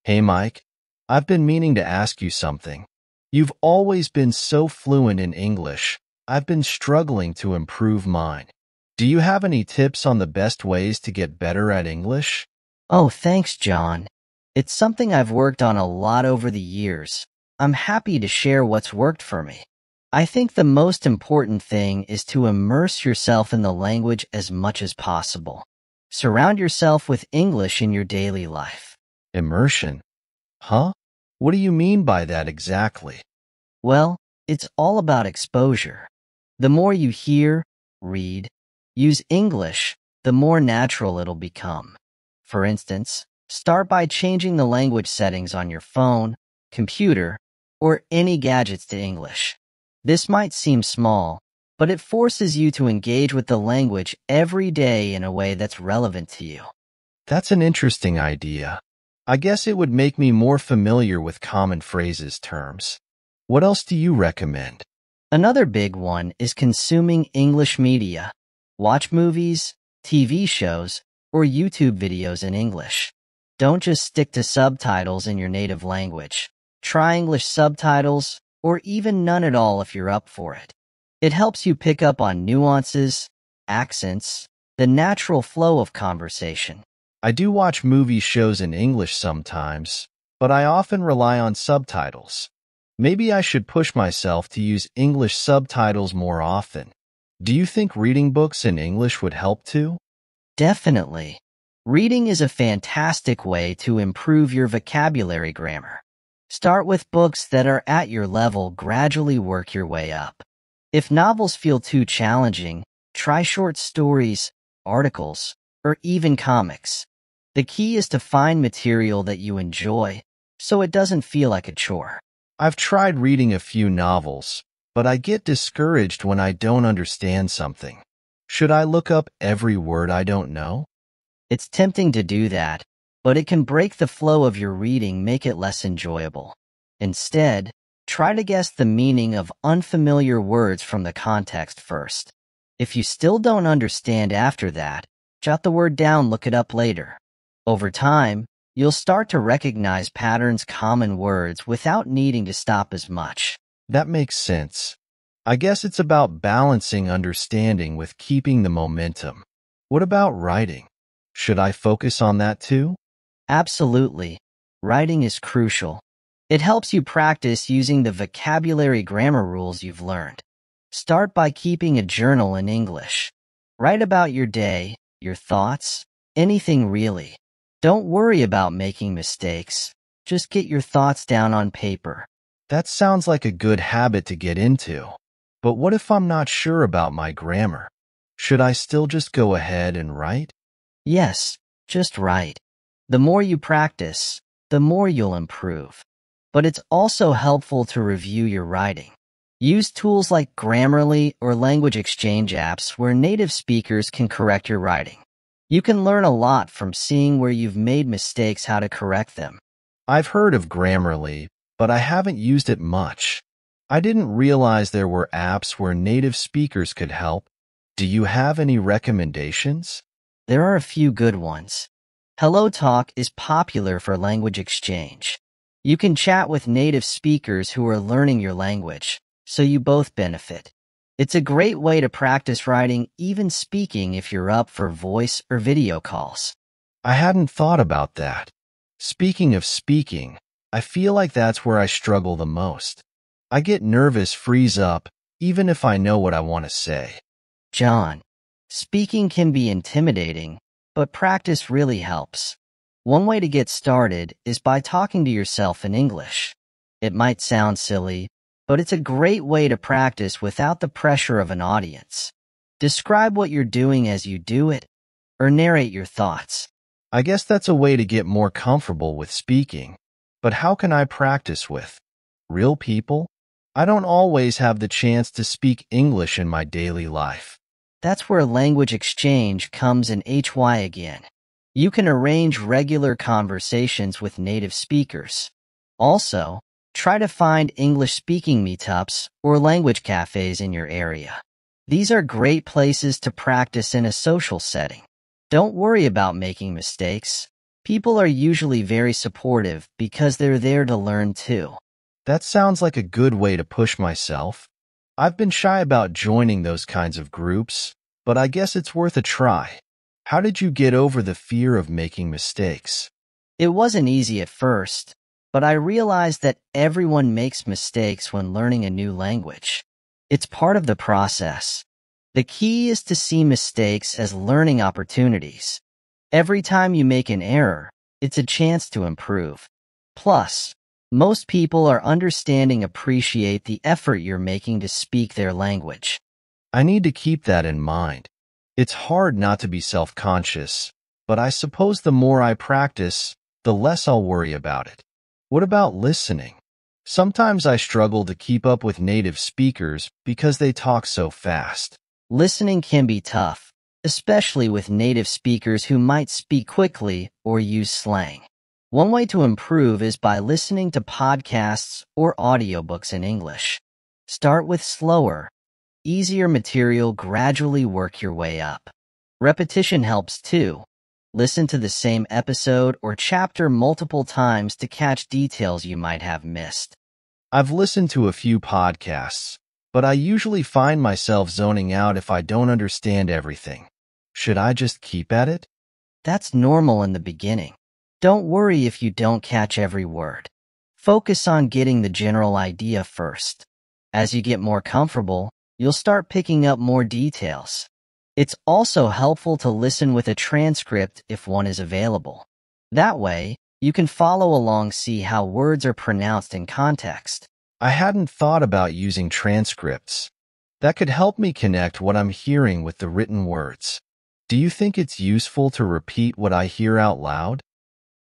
Hey Mike, I've been meaning to ask you something. You've always been so fluent in English. I've been struggling to improve mine. Do you have any tips on the best ways to get better at English? Oh, thanks, John. It's something I've worked on a lot over the years. I'm happy to share what's worked for me. I think the most important thing is to immerse yourself in the language as much as possible. Surround yourself with English in your daily life. Immersion? Huh? What do you mean by that exactly? Well, it's all about exposure. The more you hear, read, use English, the more natural it'll become. For instance, start by changing the language settings on your phone, computer, or any gadgets to English. This might seem small, but it forces you to engage with the language every day in a way that's relevant to you. That's an interesting idea. I guess it would make me more familiar with common phrases terms. What else do you recommend? Another big one is consuming English media. Watch movies, TV shows, or YouTube videos in English. Don't just stick to subtitles in your native language. Try English subtitles, or even none at all if you're up for it. It helps you pick up on nuances, accents, the natural flow of conversation. I do watch movie shows in English sometimes, but I often rely on subtitles. Maybe I should push myself to use English subtitles more often. Do you think reading books in English would help too? Definitely. Reading is a fantastic way to improve your vocabulary grammar. Start with books that are at your level, gradually work your way up. If novels feel too challenging, try short stories, articles, or even comics. The key is to find material that you enjoy, so it doesn't feel like a chore. I've tried reading a few novels, but I get discouraged when I don't understand something. Should I look up every word I don't know? It's tempting to do that, but it can break the flow of your reading, make it less enjoyable. Instead, try to guess the meaning of unfamiliar words from the context first. If you still don't understand after that, jot the word down, look it up later. Over time, you'll start to recognize patterns, common words, without needing to stop as much. That makes sense. I guess it's about balancing understanding with keeping the momentum. What about writing? Should I focus on that too? Absolutely. Writing is crucial. It helps you practice using the vocabulary grammar rules you've learned. Start by keeping a journal in English. Write about your day, your thoughts, anything really. Don't worry about making mistakes. Just get your thoughts down on paper. That sounds like a good habit to get into. But what if I'm not sure about my grammar? Should I still just go ahead and write? Yes, just write. The more you practice, the more you'll improve. But it's also helpful to review your writing. Use tools like Grammarly or language exchange apps where native speakers can correct your writing. You can learn a lot from seeing where you've made mistakes, how to correct them. I've heard of Grammarly, but I haven't used it much. I didn't realize there were apps where native speakers could help. Do you have any recommendations? There are a few good ones. HelloTalk is popular for language exchange. You can chat with native speakers who are learning your language, so you both benefit. It's a great way to practice writing, even speaking, if you're up for voice or video calls. I hadn't thought about that. Speaking of speaking, I feel like that's where I struggle the most. I get nervous, freeze up, even if I know what I want to say. John, speaking can be intimidating, but practice really helps. One way to get started is by talking to yourself in English. It might sound silly, but it's a great way to practice without the pressure of an audience. Describe what you're doing as you do it, or narrate your thoughts. I guess that's a way to get more comfortable with speaking. But how can I practice with real people? I don't always have the chance to speak English in my daily life. That's where language exchange comes in HY again. You can arrange regular conversations with native speakers. Also, try to find English-speaking meetups or language cafes in your area. These are great places to practice in a social setting. Don't worry about making mistakes. People are usually very supportive because they're there to learn too. That sounds like a good way to push myself. I've been shy about joining those kinds of groups, but I guess it's worth a try. How did you get over the fear of making mistakes? It wasn't easy at first, but I realized that everyone makes mistakes when learning a new language. It's part of the process. The key is to see mistakes as learning opportunities. Every time you make an error, it's a chance to improve. Plus, most people are appreciate the effort you're making to speak their language. I need to keep that in mind. It's hard not to be self-conscious, but I suppose the more I practice, the less I'll worry about it. What about listening? Sometimes I struggle to keep up with native speakers because they talk so fast. Listening can be tough, especially with native speakers who might speak quickly or use slang. One way to improve is by listening to podcasts or audiobooks in English. Start with slower, easier material, gradually work your way up. Repetition helps too. Listen to the same episode or chapter multiple times to catch details you might have missed. I've listened to a few podcasts, but I usually find myself zoning out if I don't understand everything. Should I just keep at it? That's normal in the beginning. Don't worry if you don't catch every word. Focus on getting the general idea first. As you get more comfortable, you'll start picking up more details. It's also helpful to listen with a transcript if one is available. That way, you can follow along, see how words are pronounced in context. I hadn't thought about using transcripts. That could help me connect what I'm hearing with the written words. Do you think it's useful to repeat what I hear out loud?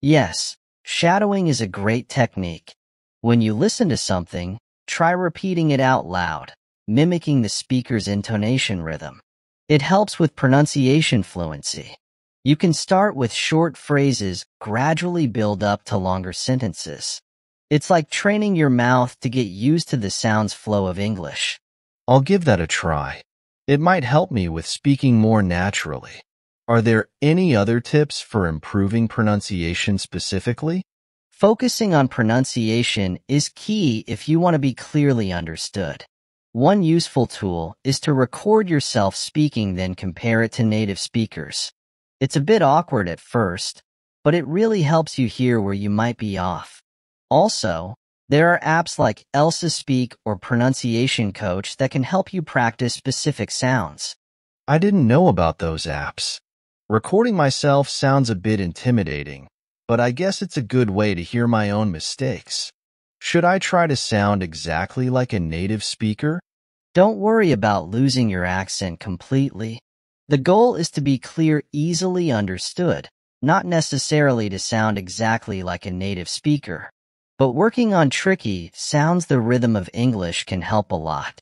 Yes, shadowing is a great technique. When you listen to something, try repeating it out loud, mimicking the speaker's intonation rhythm. It helps with pronunciation fluency. You can start with short phrases, gradually build up to longer sentences. It's like training your mouth to get used to the sounds flow of English. I'll give that a try. It might help me with speaking more naturally. Are there any other tips for improving pronunciation specifically? Focusing on pronunciation is key if you want to be clearly understood. One useful tool is to record yourself speaking, then compare it to native speakers. It's a bit awkward at first, but it really helps you hear where you might be off. Also, there are apps like Elsa Speak or Pronunciation Coach that can help you practice specific sounds. I didn't know about those apps. Recording myself sounds a bit intimidating, but I guess it's a good way to hear my own mistakes. Should I try to sound exactly like a native speaker? Don't worry about losing your accent completely. The goal is to be clear, easily understood, not necessarily to sound exactly like a native speaker. But working on tricky sounds, the rhythm of English, can help a lot.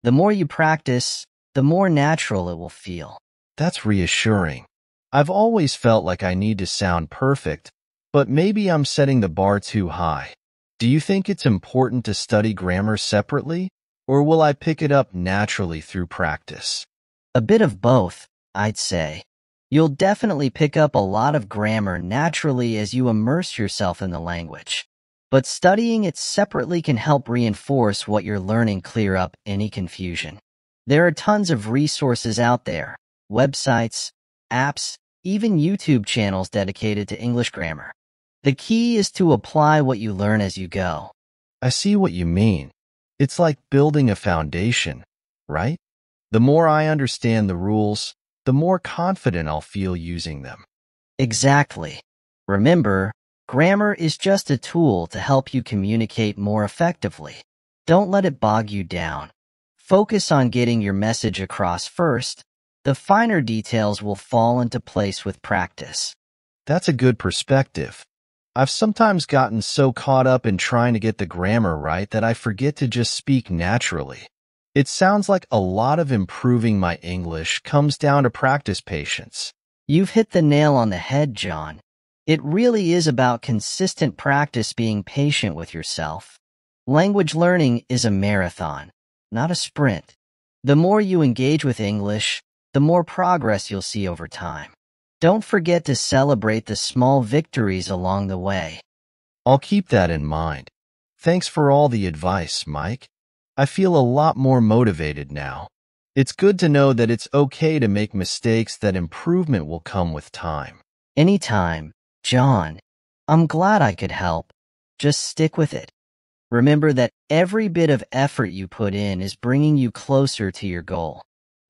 The more you practice, the more natural it will feel. That's reassuring. I've always felt like I need to sound perfect, but maybe I'm setting the bar too high. Do you think it's important to study grammar separately, or will I pick it up naturally through practice? A bit of both, I'd say. You'll definitely pick up a lot of grammar naturally as you immerse yourself in the language. But studying it separately can help reinforce what you're learning, clear up any confusion. There are tons of resources out there, websites, apps, even YouTube channels dedicated to English grammar. The key is to apply what you learn as you go. I see what you mean. It's like building a foundation, right? The more I understand the rules, the more confident I'll feel using them. Exactly. Remember, grammar is just a tool to help you communicate more effectively. Don't let it bog you down. Focus on getting your message across first. The finer details will fall into place with practice. That's a good perspective. I've sometimes gotten so caught up in trying to get the grammar right that I forget to just speak naturally. It sounds like a lot of improving my English comes down to practice patience. You've hit the nail on the head, John. It really is about consistent practice, being patient with yourself. Language learning is a marathon, not a sprint. The more you engage with English, the more progress you'll see over time. Don't forget to celebrate the small victories along the way. I'll keep that in mind. Thanks for all the advice, Mike. I feel a lot more motivated now. It's good to know that it's okay to make mistakes, that improvement will come with time. Anytime, John. I'm glad I could help. Just stick with it. Remember that every bit of effort you put in is bringing you closer to your goal.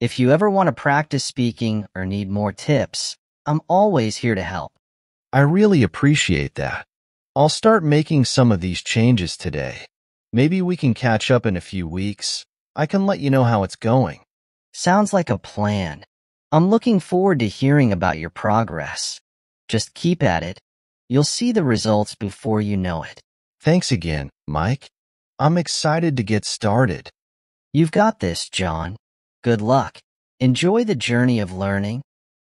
If you ever want to practice speaking or need more tips, I'm always here to help. I really appreciate that. I'll start making some of these changes today. Maybe we can catch up in a few weeks. I can let you know how it's going. Sounds like a plan. I'm looking forward to hearing about your progress. Just keep at it. You'll see the results before you know it. Thanks again, Mike. I'm excited to get started. You've got this, John. Good luck. Enjoy the journey of learning